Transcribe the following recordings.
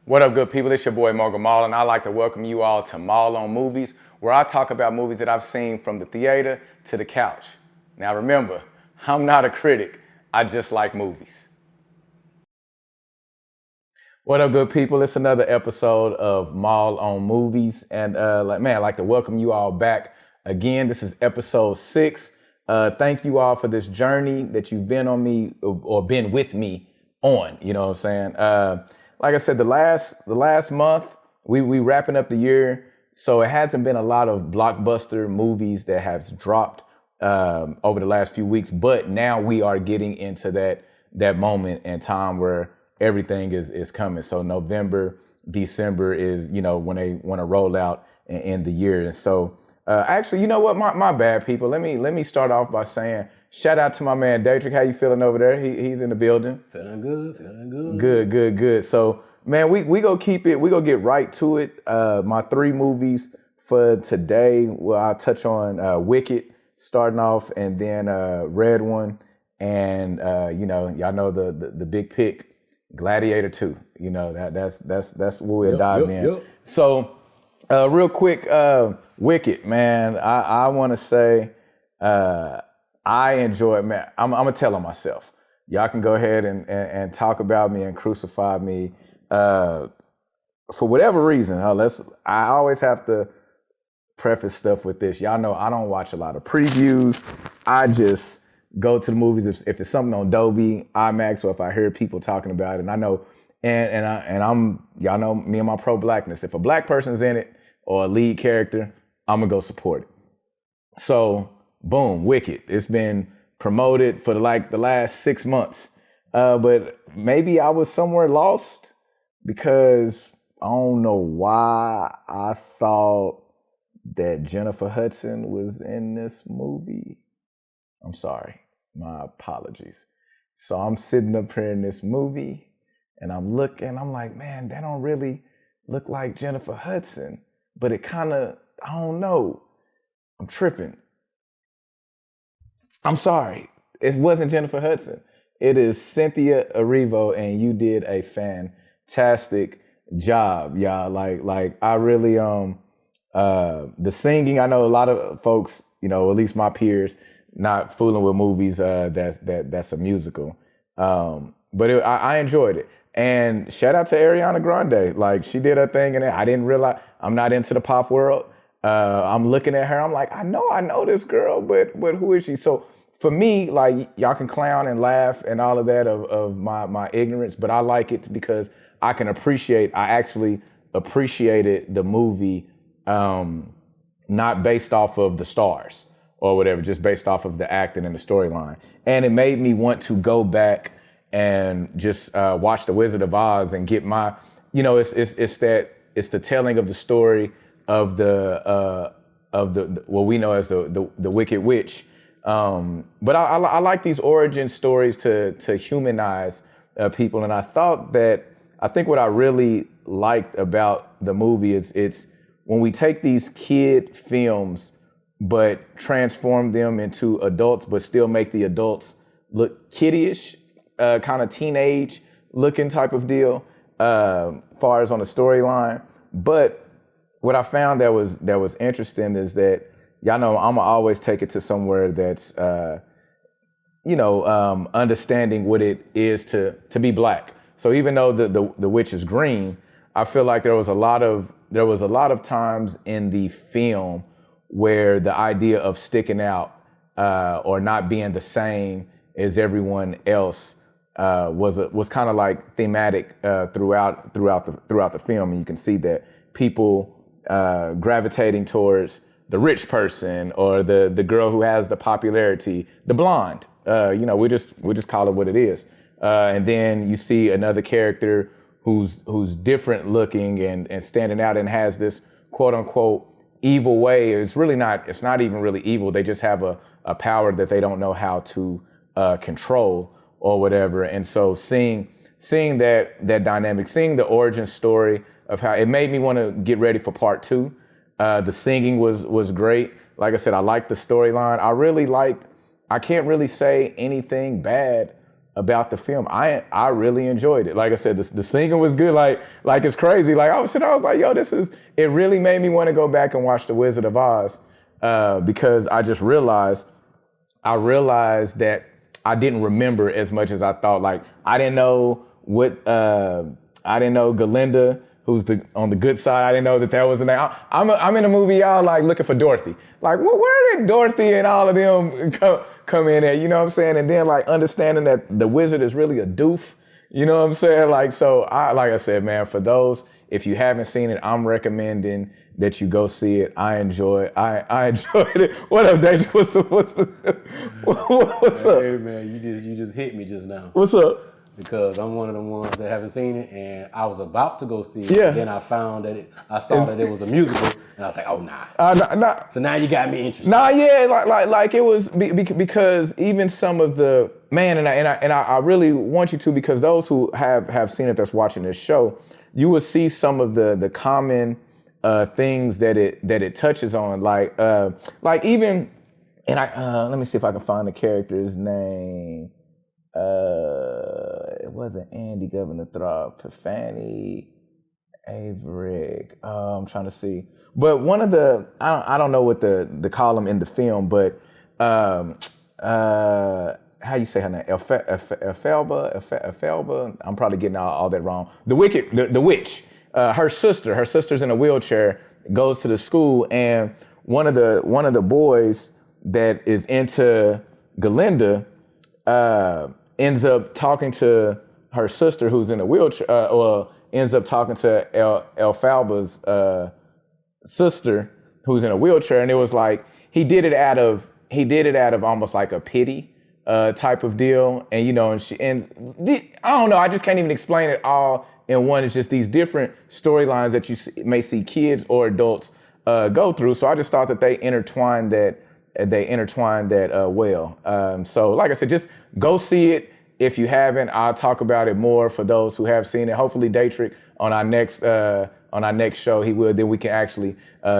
What up, good people? It's your boy Morgan Mall, and I'd like to welcome you all to Mall on Movies, where I talk about movies that I've seen from the theater to the couch. Now remember, I'm not a critic, I just like movies. What up, good people? It's another episode of Mall on Movies, and I'd like to welcome you all back again. This is episode 6. Thank you all for this journey that you've been on me or been with me on. You know what I'm saying? Like I said, the last month we wrapping up the year, so it hasn't been a lot of blockbuster movies that have dropped over the last few weeks. But now we are getting into that moment in time where everything is coming. So November, December is when they want to roll out and end the year. And so actually, you know what? My bad, people. Let me start off by saying shout out to my man Daytrick. How you feeling over there? He's in the building. Feeling good. Good. So, man, we go keep it. We go get right to it. My 3 movies for today. Well, I'll touch on Wicked starting off, and then Red One, and y'all know the big pick, Gladiator II. You know that's where we'll dive in. Yep. So, real quick, Wicked, man. I want to say. I enjoy it, man. I'm gonna tell on myself. Y'all can go ahead and talk about me and crucify me for whatever reason. I always have to preface stuff with this. Y'all know I don't watch a lot of previews. I just go to the movies if it's something on Dolby, IMAX, or if I hear people talking about it. And I know, and I'm y'all know me and my pro blackness. If a black person's in it or a lead character, I'm gonna go support it. So. Boom, Wicked. It's been promoted for the last 6 months. But maybe I was somewhere lost because I don't know why I thought that Jennifer Hudson was in this movie. I'm sorry. My apologies. So I'm sitting up here in this movie and I'm looking, I'm like, man, that don't really look like Jennifer Hudson. But it kind of, I don't know. I'm tripping. I'm sorry, it wasn't Jennifer Hudson. It is Cynthia Erivo, and you did a fantastic job, y'all. Like I really the singing. I know a lot of folks, at least my peers, not fooling with movies. That's a musical, but I enjoyed it. And shout out to Ariana Grande. Like she did her thing, and I didn't realize I'm not into the pop world. I'm looking at her. I'm like, I know this girl, but who is she? So. For me, like y'all can clown and laugh and all of that of my ignorance, but I like it because I actually appreciated the movie, not based off of the stars or whatever, just based off of the acting and the storyline. And it made me want to go back and just watch The Wizard of Oz and get my, it's the telling of the story of the what we know as the Wicked Witch. But I like these origin stories to humanize people, and I think what I really liked about the movie is it's when we take these kid films but transform them into adults, but still make the adults look kiddyish, kind of teenage looking type of deal, far as on the storyline. But what I found that was interesting is that. Y'all know I'm always take it to somewhere that's, understanding what it is to be black. So even though the witch is green, I feel like there was a lot of times in the film where the idea of sticking out or not being the same as everyone else was kind of like thematic throughout the film, and you can see that people gravitating towards the rich person or the girl who has the popularity, the blonde. We just call it what it is. And then you see another character who's different looking and standing out and has this quote unquote evil way. It's not even really evil. They just have a power that they don't know how to control or whatever. And so seeing that dynamic, seeing the origin story of how it made me want to get ready for part 2. The singing was great. Like I said, I liked the storyline. I can't really say anything bad about the film. I really enjoyed it. Like I said, the singing was good. Like it's crazy. Like I was like, yo, it really made me want to go back and watch The Wizard of Oz because I just realized that I didn't remember as much as I thought. Like I didn't know Galinda, who's on the good side. I didn't know that was a name. I'm in a movie, y'all, like looking for Dorothy. Like, where did Dorothy and all of them come in at? You know what I'm saying? And then like understanding that the wizard is really a doof. You know what I'm saying? Like, so like I said, man, for those, if you haven't seen it, I'm recommending that you go see it. I enjoyed it. What up, Danger? What's up? Hey man, you just hit me just now. What's up? Because I'm one of the ones that haven't seen it, and I was about to go see it. Yeah. Then I found that I saw that it was a musical, and I was like, oh nah. Nah. So now you got me interested. Nah, yeah, like it was because even some of the man, and I really want you to, because those who have seen it that's watching this show, you will see some of the common things that it touches on, like even, and let me see if I can find the character's name. It wasn't Andy Governor Throb, Fanny Averick. I'm trying to see, but one of the I don't know what the column in the film, but how you say her name? Elphalba. I'm probably getting all that wrong. The witch. Her sister's in a wheelchair, goes to the school, and one of the boys that is into Galinda ends up talking to her sister who's in a wheelchair, or ends up talking to Elphalba's sister who's in a wheelchair, and it was like he did it out of almost like a pity type of deal, and I don't know, I just can't even explain it all in one. It's just these different storylines that you may see kids or adults go through. So I just thought that they intertwined that well. So like I said, just go see it. If you haven't, I'll talk about it more for those who have seen it. Hopefully Daytrick on our next show, he will, then we can actually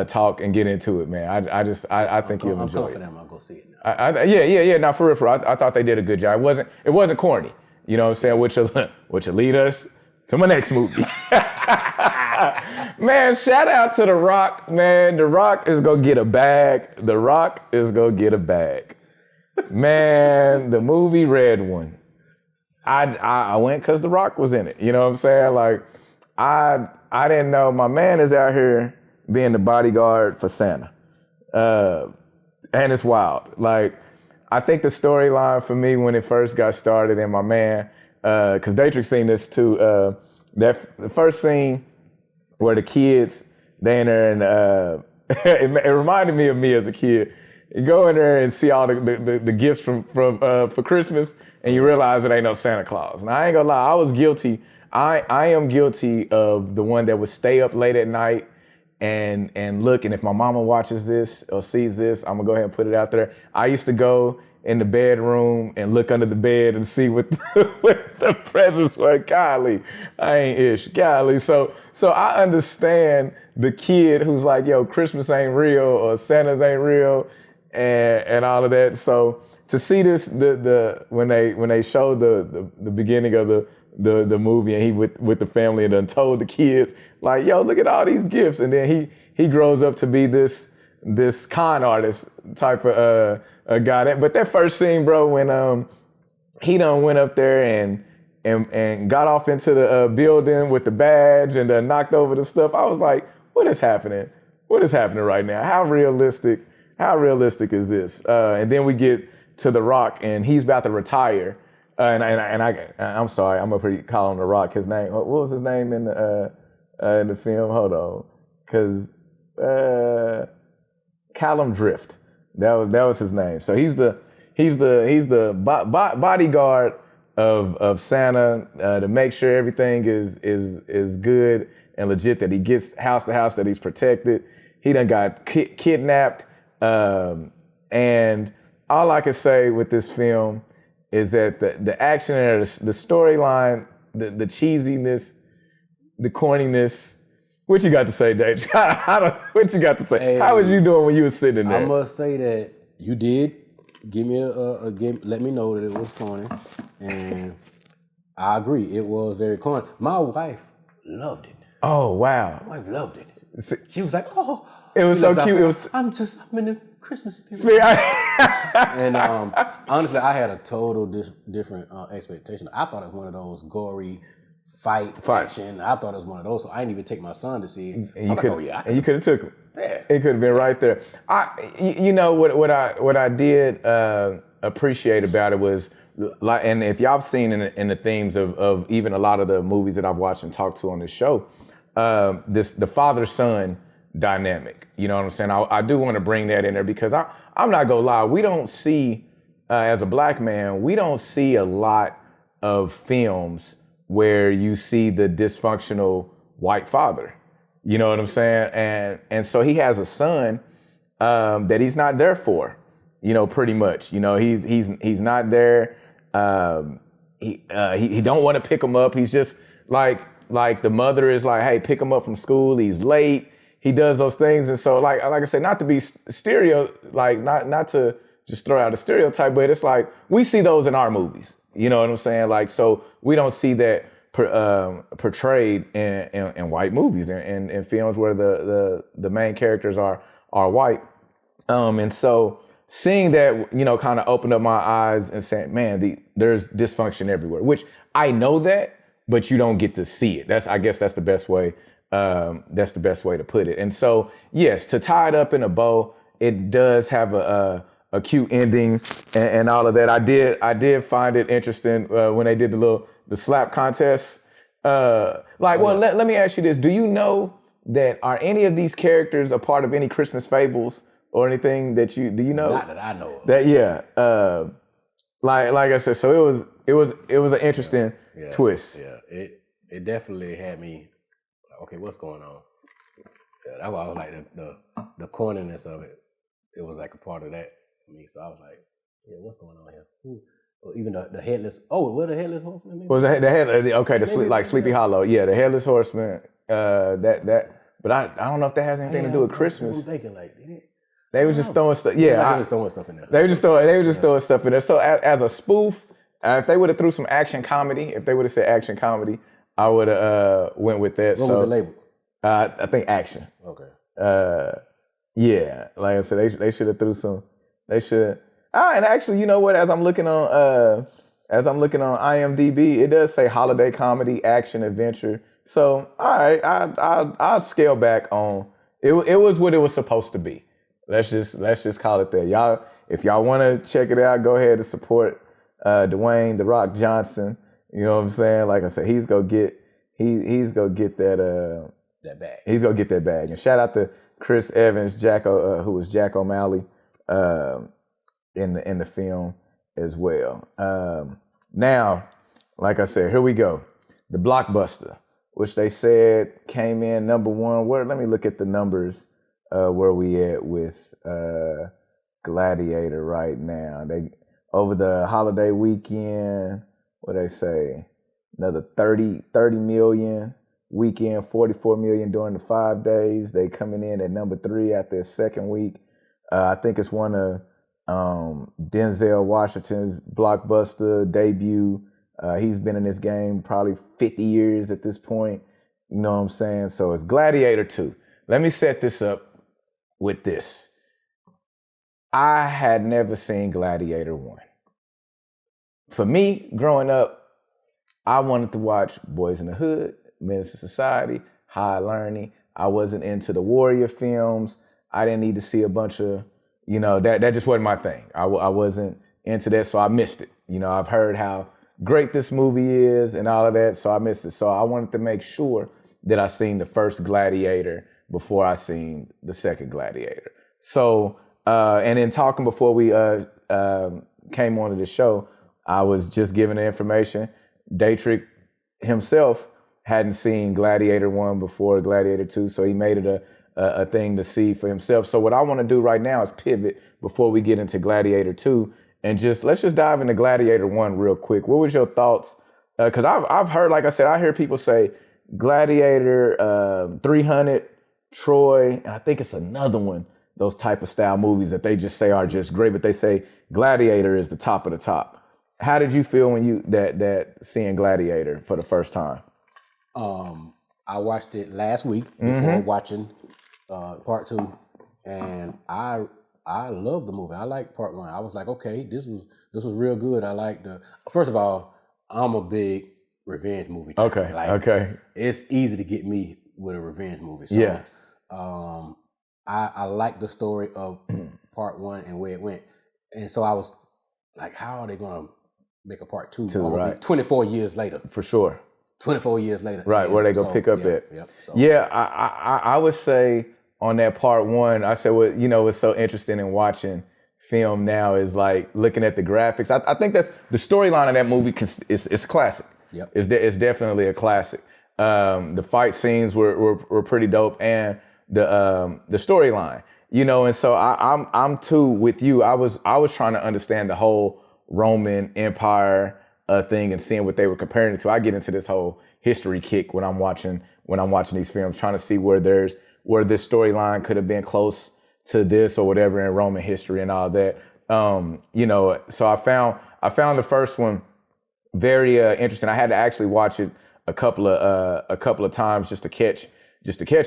talk and get into it, man. I think you'll enjoy it. I'm confident I'll go see it now. Yeah. Now for real. I thought they did a good job. It wasn't corny. You know what I'm saying? Which will lead us to my next movie. Man, shout out to The Rock, man. The Rock is gonna get a bag. Man, the movie Red One. I went because The Rock was in it. You know what I'm saying? Like, I didn't know my man is out here being the bodyguard for Santa. And it's wild. Like, I think the storyline for me when it first got started, and my man, because Daytrick seen this too, the first scene where the kids, they in there, and it reminded me of me as a kid. You go in there and see all the gifts from for Christmas, and you realize it ain't no Santa Claus. Now, I ain't gonna lie, I was guilty. I am guilty of the one that would stay up late at night and look, and if my mama watches this or sees this, I'm gonna go ahead and put it out there. I used to go in the bedroom and look under the bed and see what the presents were. Golly, I ain't ish. Golly. So I understand the kid who's like, yo, Christmas ain't real or Santa's ain't real and all of that. So to see this, when they showed the beginning of the movie, and he with the family and then told the kids, like, yo, look at all these gifts. And then he grows up to be this con artist type of guy. But that first scene, bro, when he done went up there and got off into the building with the badge and knocked over the stuff, I was like, what is happening? What is happening right now? How realistic is this? And then we get to The Rock, and he's about to retire. I'm sorry, I'm gonna call him The Rock. His name, what was his name in the film? Hold on, because Callum Drift. That was his name. So he's the bodyguard of Santa to make sure everything is good and legit. That he gets house to house, that he's protected. He done got kidnapped, and all I can say with this film is that the action and the storyline, the cheesiness, the corniness. What you got to say, Dave? What you got to say? Hey, how was you doing when you were sitting there? I must say that you did give me let me know that it was corny, And I agree, it was very corny. My wife loved it. Oh wow! My wife loved it. She was like, "Oh, it was so cute." It was. I'm in the Christmas spirit. And honestly, I had a total different expectation. I thought it was one of those gory fight action. I thought it was one of those, so I didn't even take my son to see it. And you could have took him. Yeah, it could have been right there. You know what I did appreciate about it was, like, and if y'all have seen in the themes of even a lot of the movies that I've watched and talked to on this show, the father-son dynamic. You know what I'm saying? I do want to bring that in there because I'm not gonna lie, we don't see, as a black man, we don't see a lot of films where you see the dysfunctional white father. You know what I'm saying? And so he has a son that he's not there for. You know, pretty much. You know, he's not there. He don't want to pick him up. He's just like the mother is like, hey, pick him up from school. He's late. He does those things, and so like I said, not to be not to just throw out a stereotype, but it's like we see those in our movies. You know what I'm saying? Like, so we don't see that portrayed in white movies and in films where the main characters are white. And so seeing that, you know, kind of opened up my eyes and saying, man, there's dysfunction everywhere, which I know that, but you don't get to see it. I guess that's the best way. That's the best way to put it. And so, yes, to tie it up in a bow, it does have a cute ending and all of that. I did find it interesting when they did the slap contest. Let me ask you this: do you know that are any of these characters a part of any Christmas fables or anything do you know? Not that I know of. That like I said, so it was an interesting twist. Yeah, it definitely had me. Okay, what's going on? Yeah, that's why I was like the corniness of it. It was like a part of that for me. So I was like, yeah, what's going on here? Ooh. Or even the headless. Oh, what the headless horseman? Was the headless? Okay, Sleepy Hollow. Yeah, the headless horseman. That. But I don't know if that has anything to do with Christmas. I'm thinking like, did it? They were just throwing stuff. Yeah, they were throwing stuff in there. They were just throwing stuff in there. So as a spoof, if they would have threw some action comedy, if they would have said action comedy, I would have went with that. What was the label? I think action. Okay. Yeah, like I said, they should have threw some. They should. And actually, you know what? As I'm looking on IMDb, it does say holiday comedy, action, adventure. So all right, I'll scale back on it. It was what it was supposed to be. Let's just call it that. Y'all, if y'all want to check it out, go ahead and support Dwayne "The Rock" Johnson. You know what I'm saying? Like I said, he's gonna get that bag. He's gonna get that bag. And shout out to Chris Evans, who was Jack O'Malley in the film as well. Now, like I said, here we go. The blockbuster, which they said came in number one. Let me look at the numbers where we at with Gladiator right now. They over the holiday weekend, what they say? Another 30 million. Weekend, 44 million during the 5 days. They coming in at number 3 after their second week. I think it's one of Denzel Washington's blockbuster debut. He's been in this game probably 50 years at this point. You know what I'm saying? So it's Gladiator II. Let me set this up with this. I had never seen Gladiator 1. For me, growing up, I wanted to watch Boys in the Hood, Menace to Society, High Learning. I wasn't into the warrior films. I didn't need to see a bunch of, that just wasn't my thing. I wasn't into that, so I missed it. I've heard how great this movie is and all of that, so I missed it. So I wanted to make sure that I seen the first Gladiator before I seen the second Gladiator. So, and in talking before we came onto the show, I was just giving the information. Daytrick himself hadn't seen Gladiator 1 before Gladiator 2, so he made it a thing to see for himself. So what I want to do right now is pivot before we get into Gladiator 2 and let's just dive into Gladiator 1 real quick. What was your thoughts? Because I've heard, like I said, I hear people say Gladiator 300, Troy, and I think it's another one, those type of style movies that they just say are just great, but they say Gladiator is the top of the top. How did you feel when you that seeing Gladiator for the first time? I watched it last week before watching part 2, and I love the movie. I like part 1. I was like, okay, this was real good. I like first of all, I'm a big revenge movie type. Okay, Like, okay. It's easy to get me with a revenge movie. So, Yeah. I like the story of part 1 and where it went, and so I was like, how are they gonna make a part 2? Right. 24 years later. For sure. 24 years later. Right, and where they go pick up at. Yeah, I would say on that part 1, I said what what's so interesting in watching film now is like looking at the graphics. I think that's the storyline of that movie. It's a classic. Yep. It's definitely a classic. The fight scenes were pretty dope, and the storyline, and so I'm too with you. I was trying to understand the whole Roman Empire thing and seeing what they were comparing it to. I get into this whole history kick when I'm watching these films, trying to see where this storyline could have been close to this or whatever in Roman history and all that. So I found the first one very interesting. I had to actually watch it a couple of times just to catch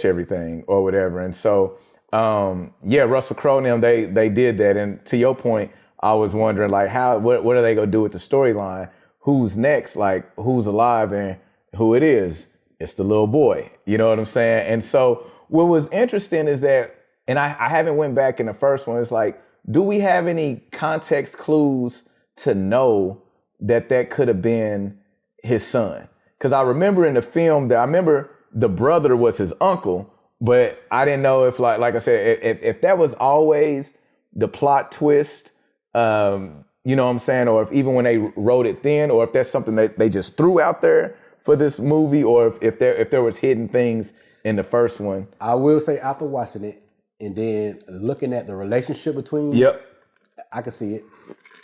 everything or whatever. And so Russell Crowe and them, they did that. And to your point, I was wondering like what are they gonna do with the storyline? Who's next? Like who's alive and who it is? It's the little boy. You know what I'm saying? And so what was interesting is that, and I haven't went back in the first one. It's like, do we have any context clues to know that could have been his son? Because I remember in the film the brother was his uncle, but I didn't know if like I said, if that was always the plot twist, you know what I'm saying? Or if even when they wrote it then, or if that's something that they just threw out there for this movie, or if there was hidden things in the first one. I will say after watching it and then looking at the relationship between, I could see it.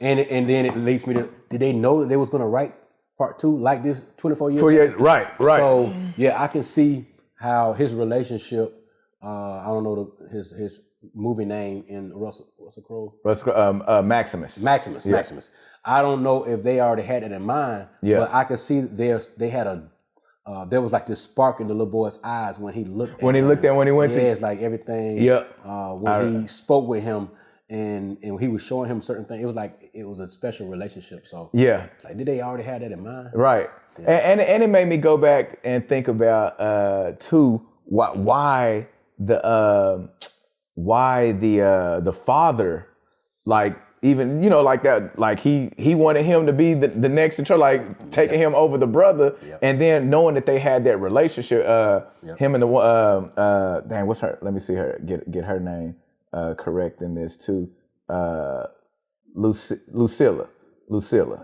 And then it leads me to, did they know that they was going to write part 2 like this 24 years later? Right. So, yeah, I can see how his relationship, I don't know his movie name in Russell Crowe. Maximus. Maximus. I don't know if they already had it in mind, but I could see they had there was like this spark in the little boy's eyes when he looked at when he went to. It's like everything. When he spoke with him and he was showing him certain things, it was like it was a special relationship. So like, did they already have that in mind? Right. Yeah. And it made me go back and think about too why the father, like, even like that, like he wanted him to be the next in charge, like taking him over the brother, and then knowing that they had that relationship, him and the dang, what's her? Let me see her get her name correct in this too. Lucilla.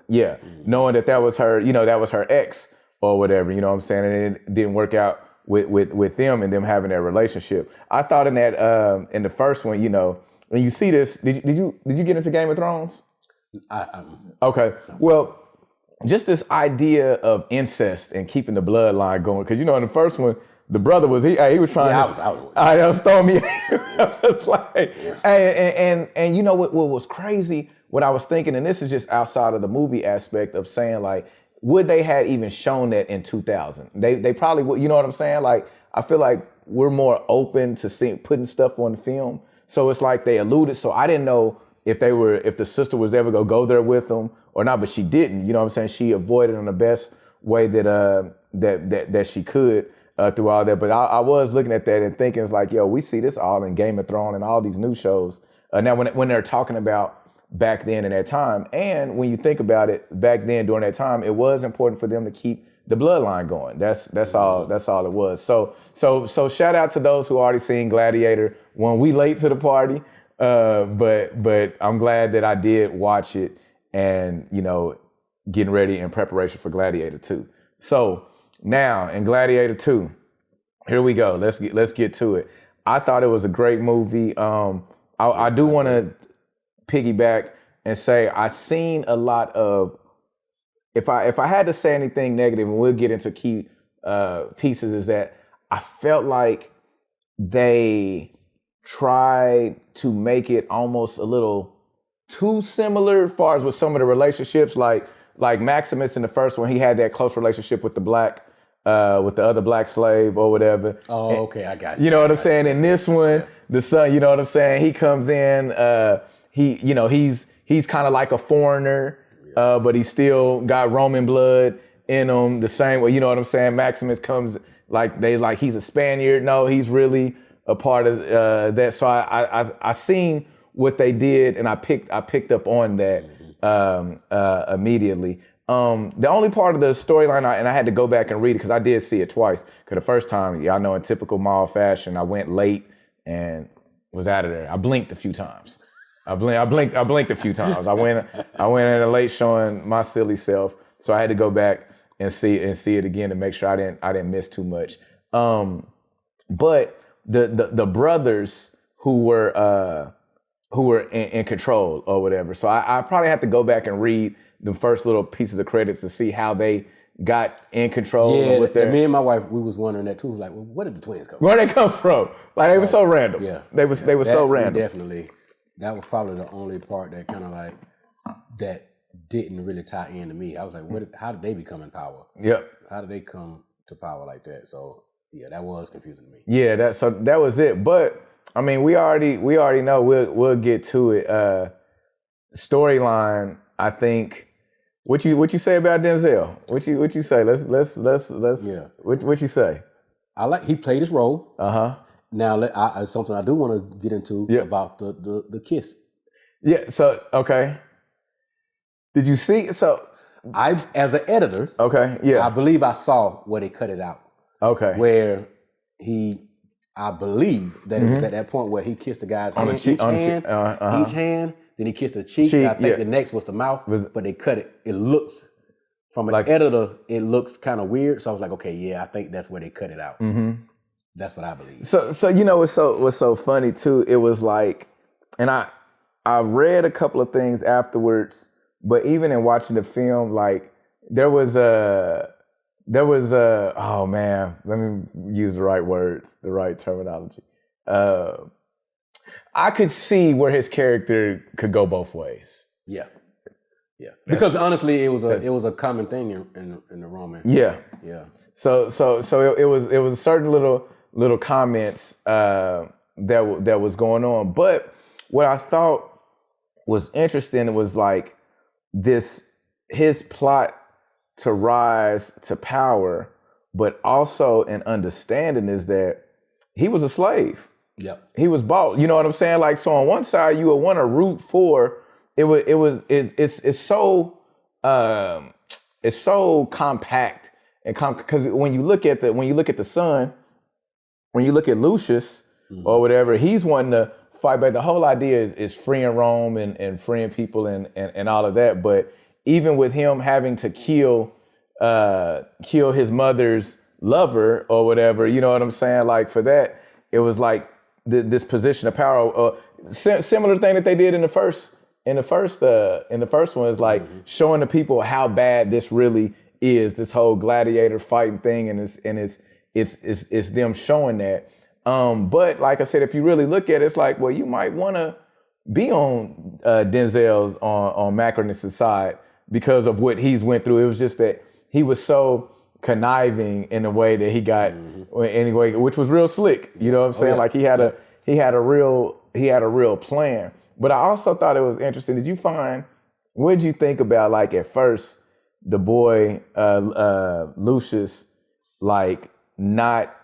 Yeah, knowing that was her, that was her ex or whatever, you know what I'm saying, and it didn't work out with them and them having that relationship. I thought in that in the first one, when you see this, did you get into Game of Thrones? Okay. Well, just this idea of incest and keeping the bloodline going, because in the first one, the brother was he was trying. I was throwing me. I was like, and you know what was crazy? What I was thinking, and this is just outside of the movie aspect of saying, like, would they had even shown that in 2000? They probably would. You know what I'm saying? Like, I feel like we're more open to putting stuff on film. So it's like they alluded. So I didn't know if the sister was ever gonna go there with them or not, but she didn't. You know what I'm saying? She avoided in the best way that she could through all that. But I was looking at that and thinking, it's like, yo, we see this all in Game of Thrones and all these new shows. Now when they're talking about back then in that time, and when you think about it, back then during that time, it was important for them to keep the bloodline going. That's all it was. So shout out to those who already seen Gladiator 1. We late to the party, but I'm glad that I did watch it, and getting ready in preparation for Gladiator 2. So now in Gladiator 2, here we go. Let's get to it. I thought it was a great movie. I do want to piggyback and say I seen a lot of. If I had to say anything negative, and we'll get into key pieces, is that I felt like they tried to make it almost a little too similar as far as with some of the relationships. Like Maximus in the first one, he had that close relationship with with the other black slave or whatever. Oh, okay, I got you. You know what I'm saying? In this one, the son, you know what I'm saying? He comes in, he's kind of like a foreigner, but he still got Roman blood in him the same way. You know what I'm saying? Maximus comes like he's a Spaniard. No, he's really a part of that. So I seen what they did, and I picked up on that immediately. The only part of the storyline, and I had to go back and read it because I did see it twice. Because the first time, y'all know, in typical mall fashion, I went late and was out of there. I blinked a few times. I blinked a few times. I went in a late showing my silly self, so I had to go back and see it again to make sure I didn't miss too much. But the brothers who were in control or whatever. So I probably have to go back and read the first little pieces of credits to see how they got in control. Yeah, me and my wife, we was wondering that too. It was like, well, where did the twins come from? Where they come from? Like, they were so random. Yeah. They were so random. Definitely. That was probably the only part that kind of like, that didn't really tie in to me. I was like, how did they become in power? Yep. How did they come to power like that? So yeah, that was confusing to me. Yeah, that was it. But I mean, we already know we'll get to it. Storyline, I think. What you say about Denzel? What you say? Let's. Yeah. What you say? He played his role. Now, something I do want to get into about the kiss. Yeah. So okay. Did you see? So as an editor. Okay. Yeah. I believe I saw where they cut it out. Okay. Where I believe that it was at that point where he kissed the guy's hand, each hand. Then he kissed the cheek. I think the next was the mouth, but they cut it. It looks, from an editor, it looks kind of weird. So I was like, okay, yeah, I think that's where they cut it out. Mm-hmm. That's what I believe. So you know what's so funny too? It was like, and I read a couple of things afterwards, but even in watching the film, like there was oh man, let me use the right words, the right terminology. I could see where his character could go both ways. Yeah. Because honestly, it was a common thing in the Roman. Yeah. Yeah. So it was certain little comments that was going on. But what I thought was interesting was like his plot to rise to power, but also an understanding is that he was a slave. Yep. He was bought. You know what I'm saying? Like, so on one side you would want to root for it's so compact and because when you look at the son, when you look at Lucius or whatever, he's wanting to fight back. The whole idea is freeing Rome and freeing people and all of that. But even with him having to kill his mother's lover or whatever, you know what I'm saying? Like, for that, it was like this position of power. Similar thing that they did in the first one is like showing the people how bad this really is. This whole gladiator fighting thing, and it's them showing that. But like I said, if you really look at it, it's like, well, you might want to be on Denzel's on Macronus' side because of what he's went through. It was just that he was so conniving in the way that he got anyway, which was real slick. You know what I'm saying? Like he had a real plan. But I also thought it was interesting. What did you think about, like, at first the boy Lucius, like, not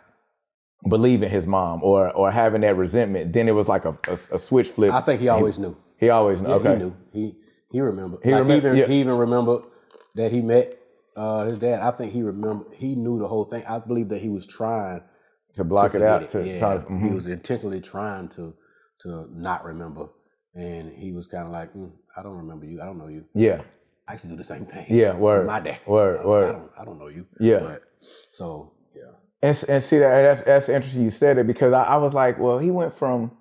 believing his mom or having that resentment? Then it was like a switch flip. I think he always knew. He always knew. Yeah, okay. He knew. He remembered. He even remembered that he met his dad. I think he remembered. He knew the whole thing. I believe that he was trying to block it out. He was intentionally trying to not remember, and he was kind of like, I don't remember you. I don't know you. Yeah. I used to do the same thing. Yeah. Word. My dad. Word. I don't know you. Yeah. But, so yeah. And see that's interesting you said it, because I was like, well, he went from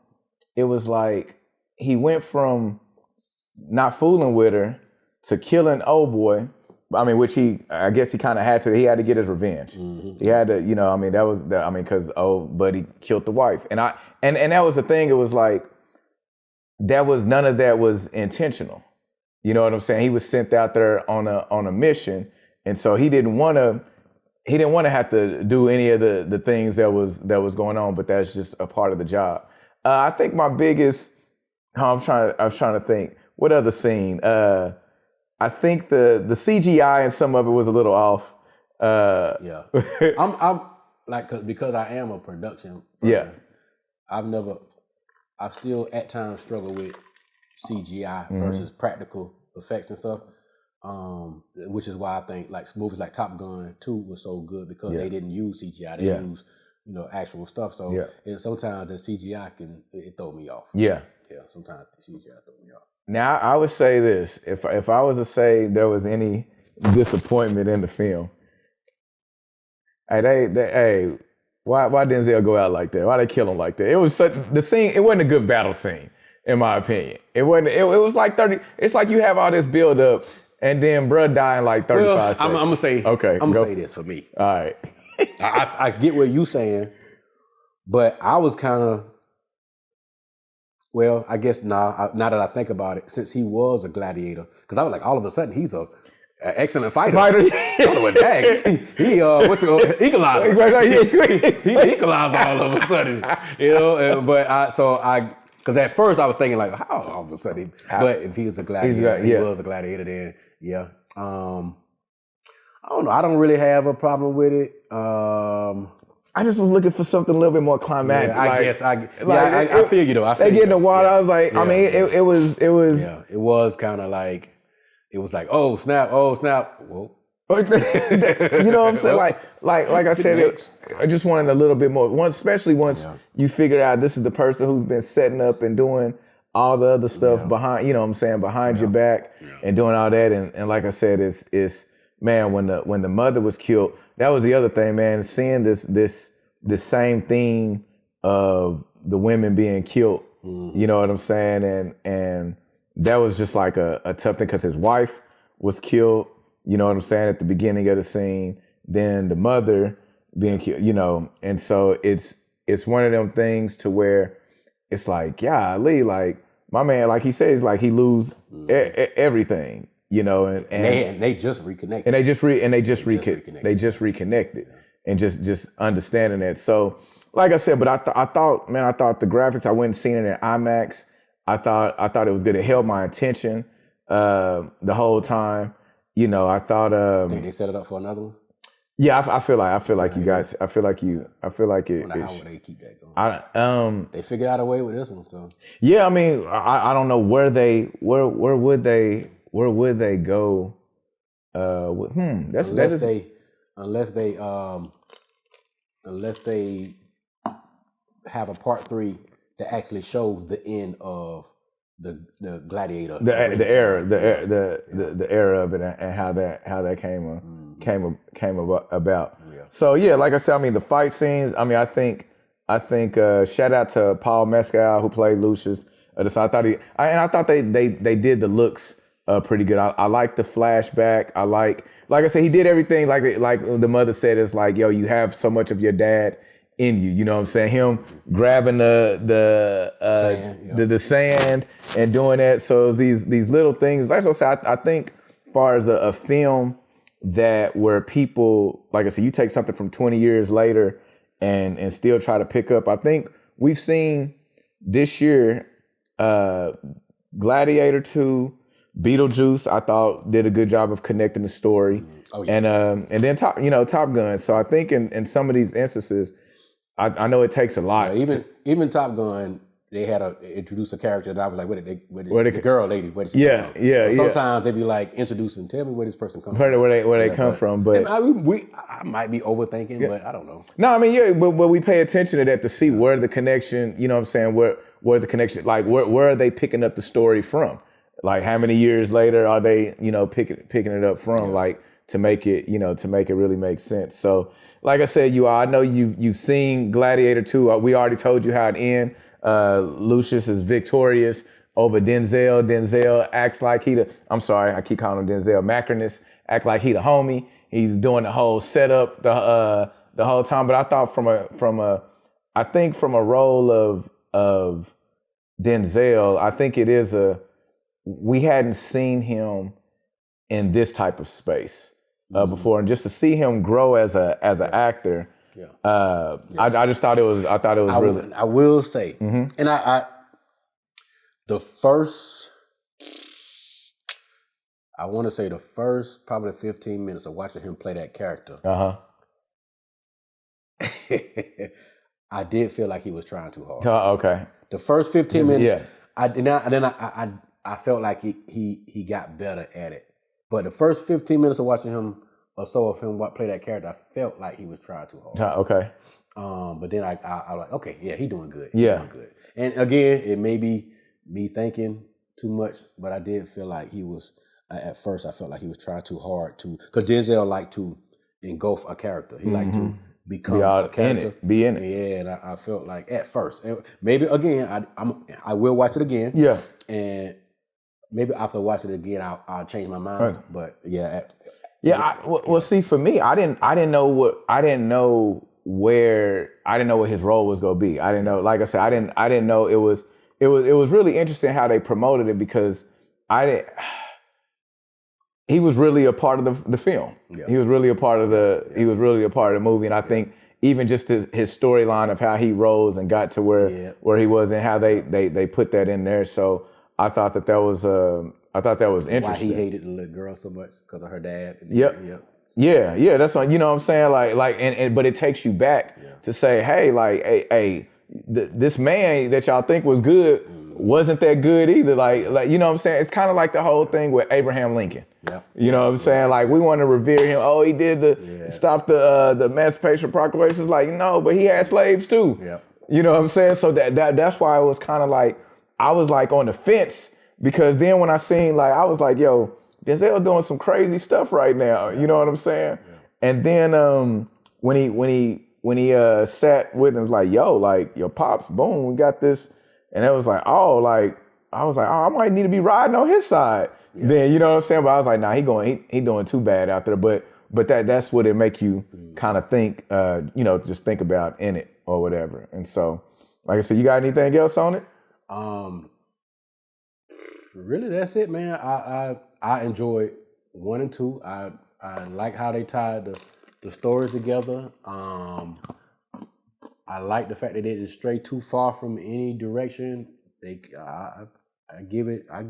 not fooling with her to killing old boy. I mean, which I guess he kind of had to. He had to get his revenge. Mm-hmm. He had to, because old buddy killed the wife, and that was the thing. It was like, none of that was intentional. You know what I'm saying? He was sent out there on a mission, and so he didn't want to have to do any of the things that was going on. But that's just a part of the job. I think my biggest. I was trying to think. What other scene? I think the CGI and some of it was a little off. Yeah, I'm like because I am a production person, I still at times struggle with CGI versus practical effects and stuff. Which is why I think like movies like Top Gun 2 was so good because they didn't use CGI, they used actual stuff. So sometimes the CGI it throw me off. Yeah, sometimes the CGI throw me off. Now I would say this: if I was to say there was any disappointment in the film, hey, why Denzel go out like that? Why they kill him like that? It was the scene. It wasn't a good battle scene, in my opinion. It wasn't. It was like 30. It's like you have all this build up, and then bruh die in like 35 seconds. I'm gonna say. Okay, I'm gonna say this for me. All right. I get what you saying, but I was kind of. Well, I guess now that I think about it, since he was a gladiator, because I was like, all of a sudden he's an excellent fighter. I don't know what dang. He equalizer. He equalized all of a sudden, because at first I was thinking like, how all of a sudden? But if he was a gladiator, he was a gladiator, then yeah. I don't know. I don't really have a problem with it. I just was looking for something a little bit more climactic. I feel you though. They get in the water. I was like, I mean, it was. Yeah, it was kind of like, it was like, oh snap. Whoa. You know what I'm saying? Like I said, I just wanted a little bit more. Especially once you figure out this is the person who's been setting up and doing all the other stuff behind. You know what I'm saying? Behind your back and doing all that. And like I said, it's man, when the mother was killed. That was the other thing, man. Seeing this same theme of the women being killed, you know what I'm saying, and that was just like a tough thing because his wife was killed, you know what I'm saying, at the beginning of the scene. Then the mother being killed, you know, and so it's one of them things to where it's like, golly, like my man, like he says, like he lose everything. You know, and they just reconnected. And they just reconnected. And just understanding that. So, like I said, but I thought the graphics, I went and seen it in IMAX. I thought it was good. It held my attention the whole time. You know, I thought think they set it up for another one? Yeah, I feel like you guys. I feel like it. How would they keep that going? They figured out a way with this one. So yeah, I mean, I don't know where would they go? Unless they have a part 3 that actually shows the end of the gladiator, the era of it, and how that came about. Yeah. So yeah, like I said, I mean the fight scenes. I mean, I think shout out to Paul Mescal who played Lucius. So I thought they did the looks pretty good. I like the flashback. I like I said, he did everything like the mother said. It's like, yo, you have so much of your dad in you. You know what I'm saying? Him grabbing the sand and doing that. So these little things. Like I said, I think as far as a film that where people, like I said, you take something from 20 years later and still try to pick up. I think we've seen this year Gladiator II, Beetlejuice, I thought did a good job of connecting the story. And then Top Gun. So I think in some of these instances, I know it takes a lot. Yeah, even Top Gun, they had introduce a character that I was like, the girl lady, where did she come from? So sometimes they be like introducing, tell me where this person comes from. Where they come from. But I might be overthinking, but I don't know. No, I mean, but we pay attention to that to see where the connection, you know what I'm saying, where the connection, like where are they picking up the story from? Like how many years later are they, picking it up from, like to make it really make sense. So like I said, I know you've seen Gladiator 2. We already told you how it ends. Lucius is victorious over Denzel. Denzel acts like I'm sorry, I keep calling him Denzel. Macrinus act like he the homie. He's doing the whole setup the whole time. But I thought from a role of Denzel, I think it is we hadn't seen him in this type of space before, and just to see him grow as an actor, I just thought it was really. I will say, Mm-hmm. and I the first, I want to say the first probably 15 minutes of watching him play that character, I did feel like he was trying too hard. Okay. The first 15 minutes, yeah. I felt like he got better at it. But the first 15 minutes of watching him or so of him play that character, I felt like he was trying too hard. Okay. But then I was like, okay, yeah, he doing good. Yeah. Doing good. And again, it may be me thinking too much, but I did feel like he was, at first I felt like he was trying too hard because Denzel liked to engulf a character. He liked to become a character. Be in it. Yeah, and I felt like at first, and maybe again, I will watch it again. Yeah. And maybe after watching it again, I'll change my mind. Right. But yeah. Well, see, for me, I didn't know what his role was gonna be. I didn't know, like I said, I didn't know it was really interesting how they promoted it, because he was really a part of the film. Yeah. He was really a part of the movie, and I think even just his storyline of how he rose and got to where he was, and how they put that in there. So I thought that was interesting. Why he hated the little girl so much, because of her dad. Yep. Yeah. That's what, you know what I'm saying. Like, but it takes you back to say, hey, like, this man that y'all think was good wasn't that good either. Like, you know what I'm saying. It's kind of like the whole thing with Abraham Lincoln. Yeah. You know what I'm saying? Like, we want to revere him. Oh, he did stop the Emancipation Proclamation. Like, no, but he had slaves too. Yeah. You know what I'm saying? So that's why it was kind of like, I was like on the fence, because then when I seen, like, I was like, yo, Denzel doing some crazy stuff right now. You know what I'm saying? Yeah. And then when he sat with him, was like, yo, like, your pops, boom, we got this. And it was like, oh, like, I was like, oh, I might need to be riding on his side. Yeah. Then, you know what I'm saying? But I was like, nah, he doing too bad out there. But that's what it make you kind of think, just think about in it or whatever. And so, like I said, you got anything else on it? Really, that's it, man. I enjoyed 1 and 2. I like how they tied the stories together. I like the fact that they didn't stray too far from any direction. I give it a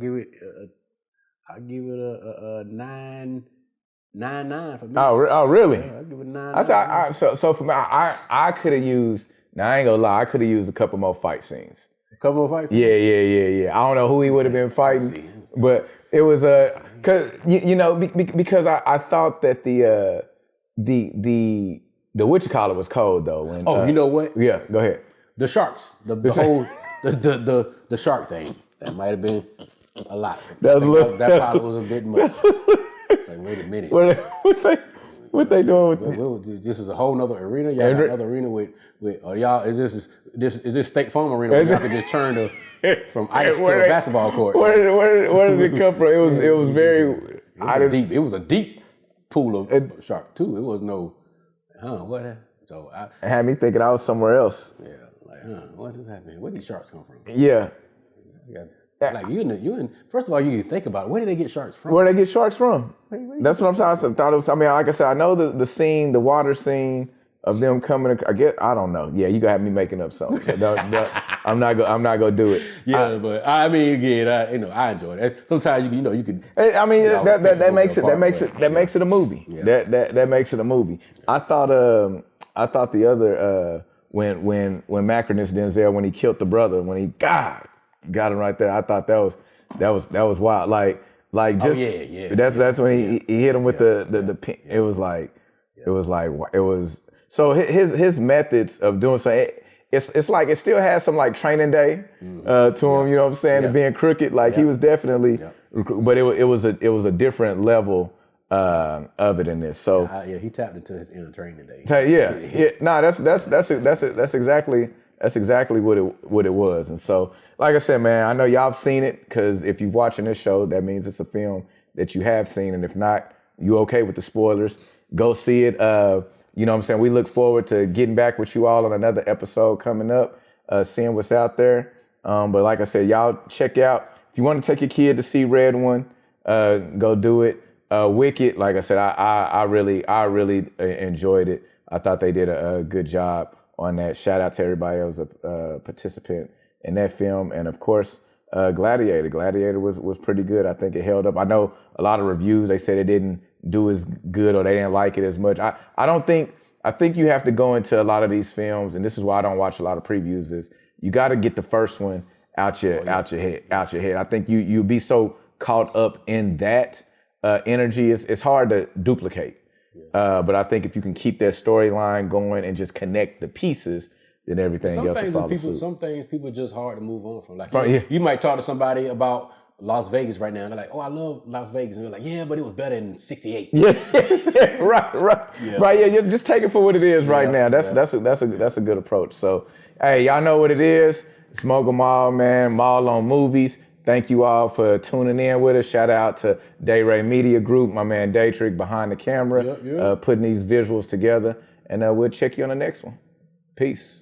9.9 for me. Oh, really? Yeah, I give it 9. So for me, I could have used. Now I ain't gonna lie, I could have used a couple more fight scenes. A couple more fight scenes? Yeah. I don't know who he would have been fighting, but it was cause because I thought that the whatchamacallit was cold though. When, you know what? Yeah, go ahead. The sharks, the whole the shark thing. That might have been a lot. That probably was a bit much. Like, wait a minute. What they doing with this? Is a whole nother arena. Y'all got another arena with y'all. Is this State Farm arena where y'all can just turn from ice to a basketball court? Where did it come from? It was very. It was a deep pool of shark too. It was no. What happened? So it had me thinking I was somewhere else. Yeah, like, what is happening? Where did sharks come from? Yeah. Like you in. First of all, you think about it. Where did they get sharks from? Where they get sharks from? That's what I'm saying. I thought it was. I mean, like I said, I know the scene, the water scene of them coming. I don't know. Yeah, you gotta have me making up something. I'm not gonna do it. Yeah, but I mean, again, I enjoy it. Sometimes you could. I mean, that makes it a movie. Yeah. That makes it a movie. I thought the other when Macronus Denzel, when he killed the brother, when he got him right there, I thought that was wild. Like just that's when he hit him with the pin. It was like so his methods of doing so. It's like it still has some like training day to him. You know what I'm saying? And being crooked, like he was definitely, but it was a different level of it in this. So he tapped into his inner training day. No, that's exactly what it was. And so, like I said, man, I know y'all have seen it, because if you're watching this show, that means it's a film that you have seen. And if not, you okay with the spoilers, go see it. You know what I'm saying? We look forward to getting back with you all on another episode coming up, seeing what's out there. But like I said, y'all check out. If you want to take your kid to see Red One, go do it. Wicked, like I said, I really enjoyed it. I thought they did a good job on that. Shout out to everybody that was a participant in that film, and of course, Gladiator. Gladiator was pretty good. I think it held up. I know a lot of reviews, they said it didn't do as good or they didn't like it as much. I don't think. I think you have to go into a lot of these films, and this is why I don't watch a lot of previews. Is you got to get the first one out your head. I think you'll be so caught up in that energy. It's hard to duplicate. But I think if you can keep that storyline going and just connect the pieces, then everything else will follow suit. Some things people just hard to move on from. Like you might talk to somebody about Las Vegas right now, and they're like, "Oh, I love Las Vegas," and they're like, "Yeah, but it was better in '68." Yeah, right. Yeah, you just take it for what it is right now. That's a good approach. So, hey, y'all know what it is. It's Mogul Mall, man. Mall on Movies. Thank you all for tuning in with us. Shout out to Day Ray Media Group, my man Daytrick behind the camera, putting these visuals together. And we'll check you on the next one. Peace.